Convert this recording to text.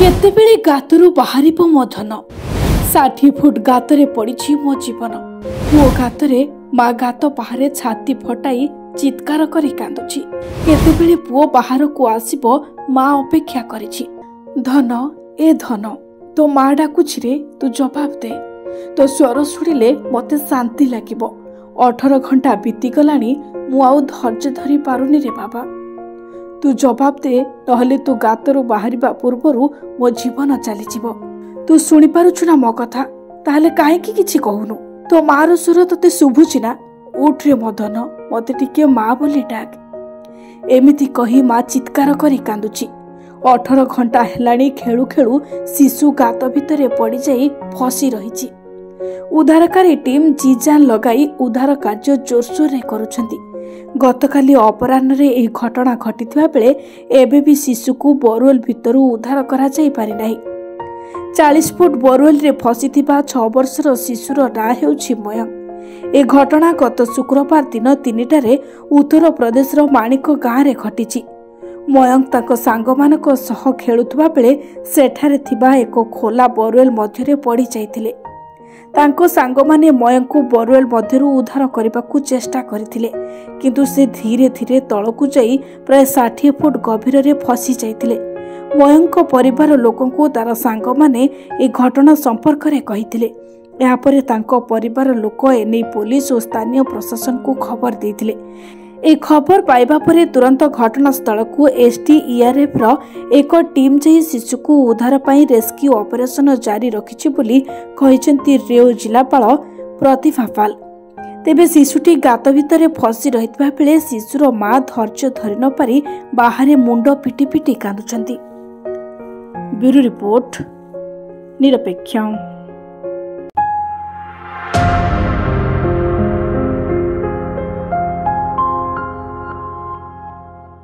केतेबेले गातरू बाहरिबो मो धन 60 फुट गातरे पड़ी मो जीवन मो गातरे माँ गात बाहर छाती फटाई चित्कार करी कांदुची। केतेबेले पुओ बाहर को आसीबो माँ अपेक्षा करिछि। धन ए धन तो माँ डाकुछि रे, तू जवाब दे। तो स्वर शुणिले मते शांति लागिबो। 18 घंटा बीती गलानी मु आउ धैर्य धरी पारुनी रे बाबा। तू जवाब दे, नहले तू गातरू बाहरिबा पूर्वरु मो जीवन चली जीवो। तू शुणी पारुछु ना मो कथा? ताहले काहेकि किछि कहूनु? तो मार सुर तते शुभुछि ना? उठ रे मो धन, मते टिके माँ बोली डाक। एमिति कही माँ चित्कार करी कांदुछि। 18 घंटा हेलाणी खेलु खेलु शिशु गात भितरे पड़ी जाई फसी रहिछि। उद्धारकारी टीम जीजान लगाई उद्धार कार्य जोरसोर रे करुछंती। गतकाली अपराह्न रे एही घटना घटिथिबा बेले एबे भी शिशु को बोरवेल भितरु उद्धार करा जाई पारि नाही। 40 फुट बोरवेल रे फसिथिबा 6 वर्षर शिशुर नाम हेउछि मयंक। ए घटना गत शुक्रवार दिन 3टारे उत्तर प्रदेशर माणिक गाँ रे घटिछि। मयंक ताको सांगमानक सह खेलुथबा बेले सेठारे थिबा एक खोला बोरवेल मध्यरे पड़ी जाइथिले। तांको सांगमाने मयंक को बोरवेल मध्यरु उद्धार करबाकू चेष्टा करथिले, किंतु से धीरे धीरे तळकू जाई प्राय 60 फुट गभीर रे फसी जाइथिले। मयंक परिवार लोकंकू तार सांगमाने ए घटना संपर्क रे कहिथिले। या परे तांको परिवार लोक एने पुलिस और स्थानीय प्रशासन को खबर देथिले। ए खबर पाइबा परे तुरंत घटनास्थल को एसडीआरएफ रो एक टीम जाई शिशु को उद्धार पाई रेस्क्यू ऑपरेशन जारी रखिछि बोली कहिसेंती रेउ जिलापाल प्रतिभा पाल। तेबे शिशुटी गात भितरे फसी रहितबा बेले शिशुर माँ धैर्य धरि न पारी बाहरे मुंड पिटी पिटी कांदुचंती। ब्यूरो रिपोर्ट निरपेक्ष।